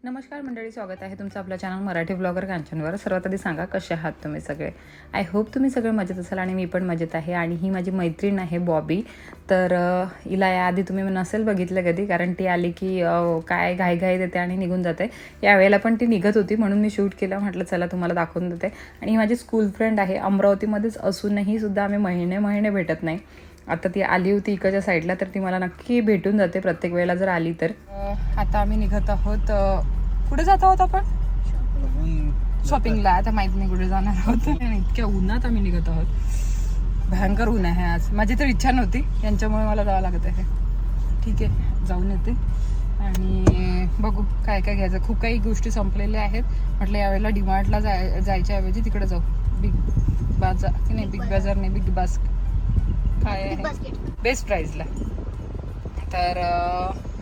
नमस्कार मंडळी, स्वागत आहे तुमचं आपल्या चॅनल मराठी ब्लॉगर कांचनवर. सर्वात आधी सांगा कसे आहात तुम्ही सगळे. आय होप तुम्ही सगळे मजेत असाल आणि मी पण मजेत आहे. आणि ही माझी मैत्रीण आहे बॉबी. तर हिला याआधी तुम्ही नसेल बघितलं कधी, कारण ती आली की काय घाई देते आणि निघून जाते. यावेळेला पण ती निघत होती म्हणून मी शूट केलं. म्हटलं चला तुम्हाला दाखवून देते. आणि ही माझी स्कूल फ्रेंड आहे. अमरावतीमध्येच असूनही सुद्धा आम्ही महिने भेटत नाही. आता ती आली होती इकडच्या साईडला, तर ती मला नक्की भेटून जाते प्रत्येक वेळेला जर आली तर. आता आम्ही निघत आहोत. कुठे जात आहोत आपण? शॉपिंगला. आता माहित नाही कुठे जाणार आहोत. इतक्या उन्हात आम्ही निघत आहोत. भयंकर ऊन आहे आज. माझी तर इच्छा नव्हती, यांच्यामुळे मला जावं लागत आहे. ठीक आहे, जाऊन येते आणि बघू काय काय घ्यायचं. खूप काही गोष्टी संपलेल्या आहेत. म्हटलं यावेळेला डीमार्टला जायच्या ऐवजी तिकडे जाऊ. बिग बाजार की नाही, बिग बाजार नाही, बिग बास्क काय आहे बेस्ट प्राईजला. तर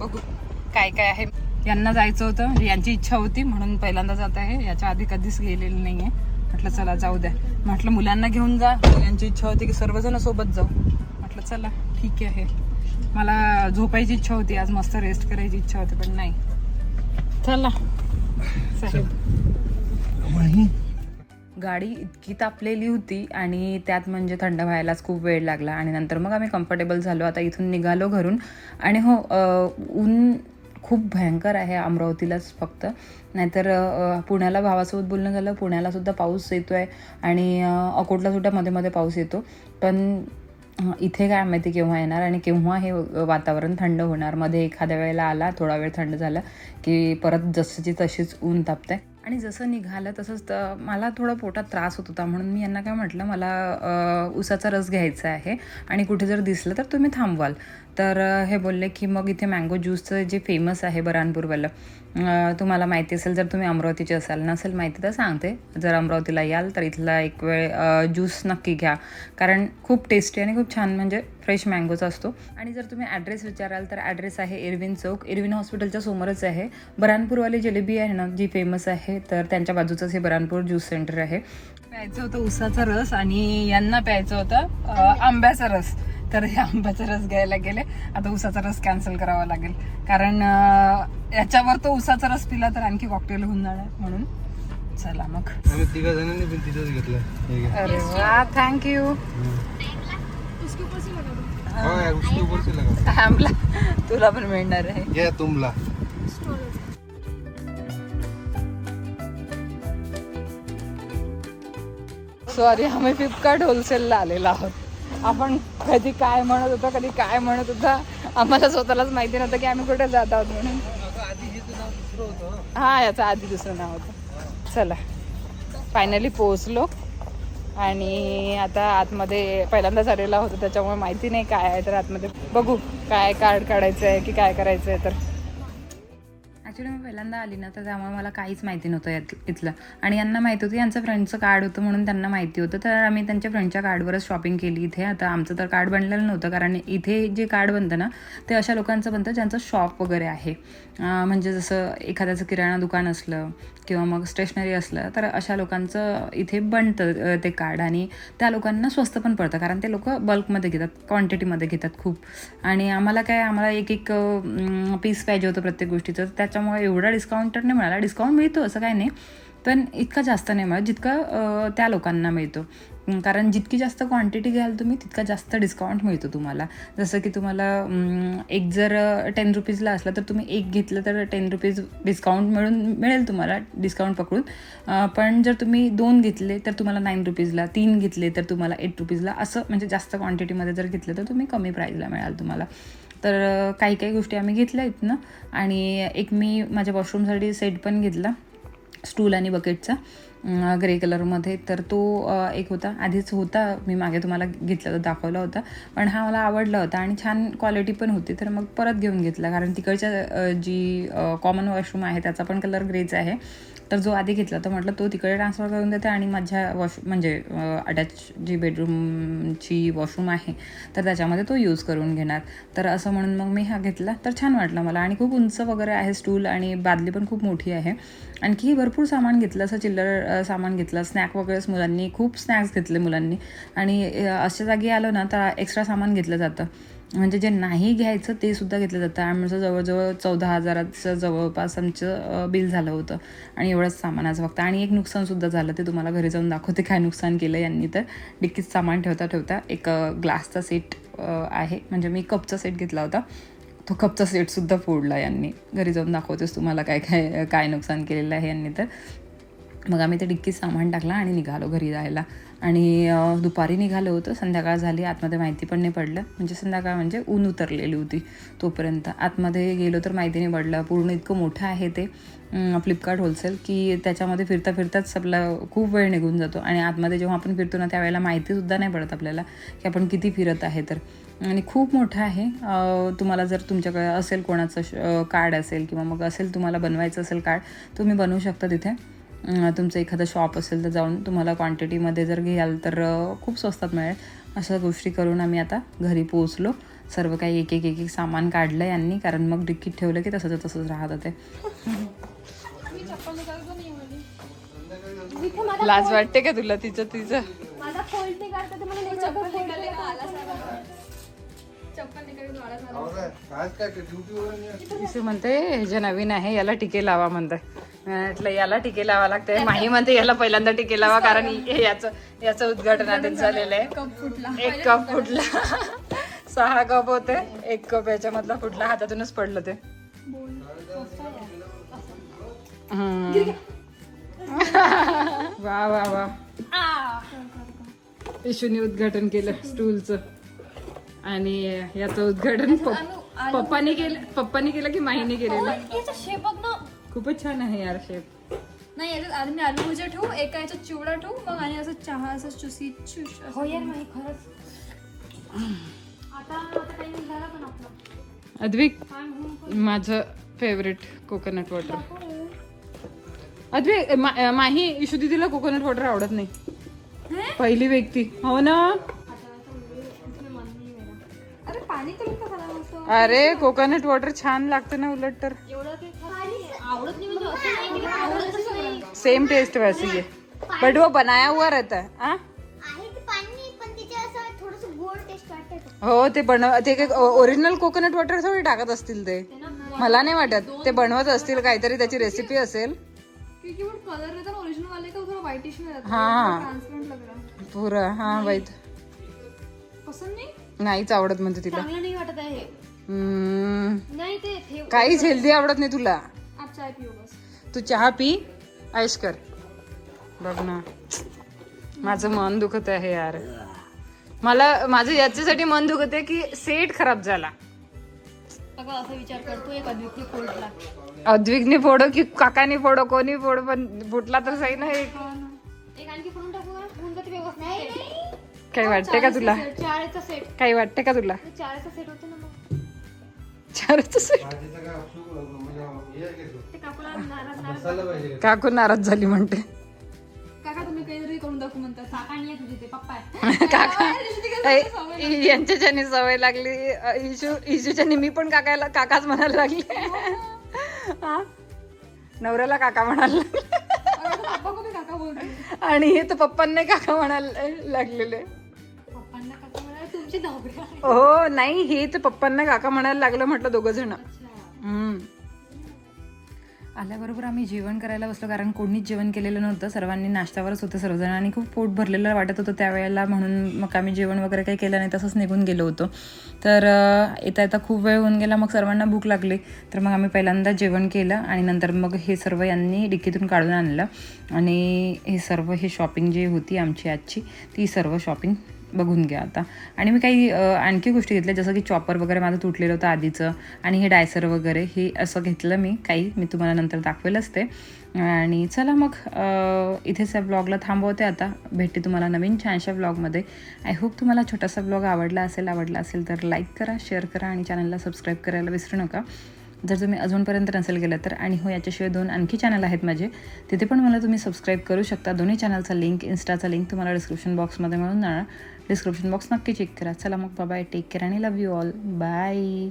बघू काय काय आहे. यांना जायचं होतं, म्हणजे यांची इच्छा होती म्हणून पहिल्यांदा जात आहे. याच्या आधी कधीच गेलेलं नाही आहे. म्हटलं चला जाऊ द्या. म्हटलं मुलांना घेऊन जा. यांची इच्छा होती की सर्वजण सोबत जाऊ. म्हटलं चला ठीक आहे. मला झोपायची इच्छा होती आज, मस्त रेस्ट करायची इच्छा होती, पण नाही. चला साहेब. गाडी इतकी तापलेली होती आणि त्यात म्हणजे थंड व्हायलाच खूप वेळ लागला. आणि नंतर मग आम्ही कम्फर्टेबल झालो. आता इथून निघालो घरून. आणि हो, ऊन खूप भयंकर आहे अमरावतीलाच फक्त. नाहीतर पुण्याला भावासोबत बोलणं झालं, पुण्याला सुद्धा पाऊस येतो आहे. आणि अकोटला सुद्धा मध्ये मध्ये पाऊस येतो. पण इथे काय माहिती केव्हा येणार आणि केव्हा हे वातावरण थंड होणार. मध्ये एखाद्या वेळेला आला, थोडा वेळ थंड झाला की परत जसंची तशीच ऊन तापते. आणि जसं निघालं तसंच मला थोडा पोटात त्रास होत होता. म्हणून मी यांना काय म्हटलं, मला उसाचा रस घ्यायचा आहे आणि कुठे जर दिसलं तर तुम्ही थांबवाल. तर हे बोलले की मग इथे मँगो ज्यूसचं जे फेमस आहे बऱ्हाणपूरवालं, तुम्हाला माहिती असेल जर तुम्ही अमरावतीचे असाल. नसेल माहिती तर सांगते. जर अमरावतीला याल तर इथला एक वेळ ज्यूस नक्की घ्या, कारण खूप टेस्टी आणि खूप छान म्हणजे फ्रेश मँगोचा असतो. आणि जर तुम्ही ॲड्रेस विचाराल तर ॲड्रेस आहे इरविन चौक. इरविन हॉस्पिटलच्या समोरच आहे. बऱ्हाणपूरवाली जलेबी आहे ना जी फेमस आहे, तर त्यांच्या बाजूचंच हे बऱ्हाणपूर ज्यूस सेंटर आहे. प्यायचं होतं उसाचा रस आणि यांना प्यायचं होतं आंब्याचा रस. तर हे आंब्याचा रस घ्यायला गेले. आता उसाचा रस कॅन्सल करावा लागेल, कारण याच्यावर तो उसाचा रस पिला तर आणखी कॉकटेल होऊन जाणार. म्हणून चला मग. तिघा जणांनी पण तिथंच घेतलं. अरे वा, थँक्यू. तुला पण मिळणार आहे. तुमला सॉरी, आम्ही फ्लिपकार्ट होलसेलला आलेलो आहोत. आपण कधी काय म्हणत होतो, कधी काय म्हणत होता, आम्हाला स्वतःलाच माहिती नव्हतं की आम्ही कुठे जात आहोत म्हणून. हा, याचं आधी दुसरं नाव होतं. चला फायनली पोहोचलो. आणि आता आतमध्ये पहिल्यांदाच आलेला होतो, त्याच्यामुळे माहिती नाही काय आहे. तर आतमध्ये बघू काय कार्ड काढायचं आहे की काय करायचं आहे. तर ॲक्च्युली मी पहिल्यांदा आली ना, तर त्यामुळे मला काहीच माहिती नव्हतं इथलं. आणि यांना माहिती होतं, यांचं फ्रेंडचं कार्ड होतं म्हणून त्यांना माहिती होतं. तर आम्ही त्यांच्या फ्रेंडच्या कार्डवरच शॉपिंग केली इथे. आता आमचं तर कार्ड बनलेलं नव्हतं, कारण इथे जे कार्ड बनतं ना ते अशा लोकांचं बनतं ज्यांचं शॉप वगैरे आहे. म्हणजे जसं एखाद्याचं किराणा दुकान असलं किंवा मग स्टेशनरी असलं, तर अशा लोकांचं इथे बनतं ते कार्ड. आणि त्या लोकांना स्वस्त पण पडतं, कारण ते लोक बल्कमध्ये घेतात, क्वांटिटीमध्ये घेतात खूप. आणि आम्हाला एक पीस पाहिजे होतं प्रत्येक गोष्टीचं. त्याच्यामुळे एवढा डिस्काउंट तर नाही मिळाला. डिस्काउंट मिळतो असं काही नाही, पण इतका जास्त नाही मिळत जितका त्या लोकांना मिळतो. कारण जितकी जास्त क्वांटिटी घ्याल तुम्ही तितका जास्त डिस्काउंट मिळतो तुम्हाला. जसं की तुम्हाला एक जर 10 रुपीजला असलं तर तुम्ही एक घेतलं तर 10 रुपीज डिस्काउंट मिळेल तुम्हाला, डिस्काउंट पकडून. पण जर तुम्ही 2 घेतले तर तुम्हाला 9 रुपीजला, 3 घेतले तर तुम्हाला 8 रुपीजला, असं म्हणजे जास्त क्वांटिटीमध्ये जर घेतलं तर तुम्ही कमी प्राईजला मिळाल तुम्हाला. तर काही गोष्टी आम्ही घेतल्या आहेत ना. आणि एक मी माझ्या वॉशरूमसाठी सेट पण घेतला, स्टूल आणि बकेटचा, ग्रे कलरमध्ये. तर तो एक होता, आधीच होता, मी मागे तुम्हाला घेतला होता, दाखवला होता. पण हा मला आवडला होता आणि छान क्वालिटी पण होती. तर मग परत घेऊन घेतला, कारण तिकडच्या जी कॉमन वॉशरूम आहे त्याचा पण कलर ग्रेचा आहे. तर जो आधी घेतला होता म्हटलं तो तिकडे ट्रान्सफर करून देते आणि माझ्या म्हणजे अटॅच जी बेडरूमची वॉशरूम आहे तर त्याच्यामध्ये तो यूज करून घेणार. तर असं म्हणून मग मी हा घेतला. तर छान वाटलं मला. आणि खूप उंच वगैरे आहे स्टूल, आणि बादली पण खूप मोठी आहे. आणखी भरपूर सामान घेतलं, असं चिल्लर सामान घेतलं, स्नॅक वगैरेच मुलांनी खूप स्नॅक्स घेतले मुलांनी. आणि अशा जागी आलो ना तर एक्स्ट्रा सामान घेतलं जातं. म्हणजे जे नाही घ्यायचं ते सुद्धा घेतलं जातं. आमचं जवळजवळ 14,000चं जवळपास आमचं बिल झालं होतं आणि एवढंच सामानाचं फक्त. आणि एक नुकसानसुद्धा झालं, ते तुम्हाला घरी जाऊन दाखवते काय नुकसान केलं यांनी. तर डिक्कीत सामान ठेवता ठेवता एक ग्लासचा सेट आहे, म्हणजे मी कपचा सेट घेतला होता, तो कपचा सेटसुद्धा फोडला यांनी. घरी जाऊन दाखवतेच तुम्हाला काय काय नुकसान केलेलं आहे यांनी. तर मग आम्ही ते डिक्कीत सामान टाकला आणि निघालो घरी जायला. आणि दुपारी निघालो होतं, संध्याकाळ झाली, आतमध्ये माहिती पण नाही पडलं. म्हणजे संध्याकाळ म्हणजे ऊन उतरलेली होती तोपर्यंत. आतमध्ये गेलो तर माहिती नाही पडलं. पूर्ण इतकं मोठं आहे ते फ्लिपकार्ट होलसेल की त्याच्यामध्ये फिरता फिरताच आपला खूप वेळ निघून जातो. आणि आतमध्ये जेव्हा आपण फिरतो ना त्यावेळेला माहितीसुद्धा नाही पडत आपल्याला की आपण किती फिरत आहे. तर आणि खूप मोठं आहे. तुम्हाला जर तुमच्याकडे असेल कोणाचं कार्ड असेल किंवा मग असेल तुम्हाला बनवायचं असेल कार्ड, तुम्ही बनवू शकता तिथे. तुमचं एखादं शॉप असेल तर जाऊन तुम्हाला क्वांटिटीमध्ये जर घ्याल तर खूप स्वस्तात मिळेल. अशा गोष्टी करून आम्ही आता घरी पोहोचलो. सर्व काही एक एक एक एक सामान काढलं यांनी, कारण मग डिक्कीत ठेवलं की तसंच तसंच राहतं ते. लाज वाटते का तुला तिचं? इशू म्हणते हे जे नवीन आहे याला टिके लावा म्हणते. म्हटलं याला टिके लावा लागते. माही म्हणते याला पहिल्यांदा टिके लावा, कारण याचं उद्घाटन आधीच झालेलं आहे. एक कप फुटला. 6 कप होते, 1 कप याच्यामधला फुटला, हातातूनच पडलं ते. वा वा वा. इशूने उद्घाटन केलं स्टूलचं. आणि याचं उद्घाटन पप्पानी केलं की माहीने केलेलं? खूपच छान आहे यार शेप. नाही याच्यात आधी मी आलू भुजिया ठेवू, एका याच्यात चिवडा ठेवू, मग आणि असं चहा असं चुसी चुश. हो यार माही खरंच. आता काही झालं पण आपलं. अद्विक, माझं फेवरेट कोकोनट वॉटर. अद्विक, माही इशू दीदीला कोकोनट वॉटर आवडत नाही. पहिली व्यक्ती. हो ना. अरे पाणी तर अरे कोकोनट वॉटर छान लागतं ना उलट. तर आवडत नाही. सेम टेस्ट वैसे ही है, बट वो बनाया हुआ रहता है. हो ते ओरिजिनल कोकोनट वॉटर थोडी टाकत असतील ते, मला नाही वाटत. ते बनवत असतील काहीतरी, त्याची रेसिपी असेल. कलर रहता ना ओरिजिनल वाले का, थोड़ा व्हाइटिश में रहता है. हाँ ट्रांसपेरेंट लग रहा है पूरा. हाँ बाई, पसंद नाही. नाहीच आवडत म्हणते तिला. चांगलं नाही वाटत आहे. नाही ते काहीच हेल्दी आवडत नाही तुला. आप चाय पिओ बस. तू चहा पी, ऐश कर. बघ ना, माझं मन दुखत आहे यार. माझं याच्यासाठी मन दुखत आहे की सेट खराब झाला. अगं असा विचार करतो एक अद्विकने फोडला. अद्विकने फोडो की काकाने फोडो, कोणी फोडो, पण फुटला तर सही ना. एक आणखी फोडून टाकू का? होऊन जाते व्यवस्थित. काही वाटते का तुला? चारचा सेट. काही वाटते का तुला? चारचा सेट होते ना मग. 4चा सेट. ते काकूला नाराज. काकू नाराज झाली म्हणते. काका तुम्ही काहीतरी करून दाखवू म्हणतात. काका नाही तुझे ते पप्पा आहे. काका यांच्याच्यानी सवय लागली. इशूच्यानी मी पण काकाच म्हणायला लागली. नवऱ्याला काका म्हणायला लागले काका बोलतो. आणि हे तर पप्पांना काका म्हणायला लागलेले. पप्पांना काका म्हणाले तुमची नवऱ्या. हो नाही, हे तर पप्पांना काका म्हणायला लागलं म्हटलं दोघं जण. आल्याबरोबर आम्ही जेवण करायला बसलो, कारण कोणीच जेवण केलेलं नव्हतं. सर्वांनी नाश्त्यावरच होतं सर्वजण, आणि खूप पोट भरलेलं वाटत होतं त्यावेळेला. म्हणून मग आम्ही जेवण वगैरे काही केलं नाही, तसंच निघून गेलो होतो. तर येता खूप वेळ होऊन गेला. मग सर्वांना भूक लागली, तर मग आम्ही पहिल्यांदा जेवण केलं आणि नंतर मग हे सर्व यांनी डिक्कीतून काढून आणलं. आणि हे सर्व शॉपिंग जी होती आमची आजची, ती सर्व शॉपिंग बघून घ्या आता. आणि मी काही आणखी गोष्टी घेतल्या, जसं की चॉपर वगैरे माझं तुटलेलं होतं आधीचं, आणि हे डायसर वगैरे हे असं घेतलं मी काही. मी तुम्हाला नंतर दाखवेलच ते. आणि चला मग इथेच या ब्लॉगला थांबवते आता. भेटते तुम्हाला नवीन छानशा ब्लॉगमध्ये. आय होप तुम्हाला छोटासा ब्लॉग आवडला असेल तर लाईक करा, शेअर करा आणि चॅनलला सबस्क्राईब करायला विसरू नका जर तुम्ही अजूनपर्यंत नसेल गेलं तर. आणि हो, याच्याशिवाय 2 आणखी चॅनल आहेत माझे, तिथे पण मला तुम्ही सबस्क्राईब करू शकता. दोन्ही चॅनलचा लिंक, इन्स्टाचा लिंक तुम्हाला डिस्क्रिप्शन बॉक्समध्ये मिळून जाणार. डिस्क्रिप्शन बॉक्स नक्की चेक करा. चला मग, बाय, टेक केअर आणि लव्ह यू ऑल. बाय.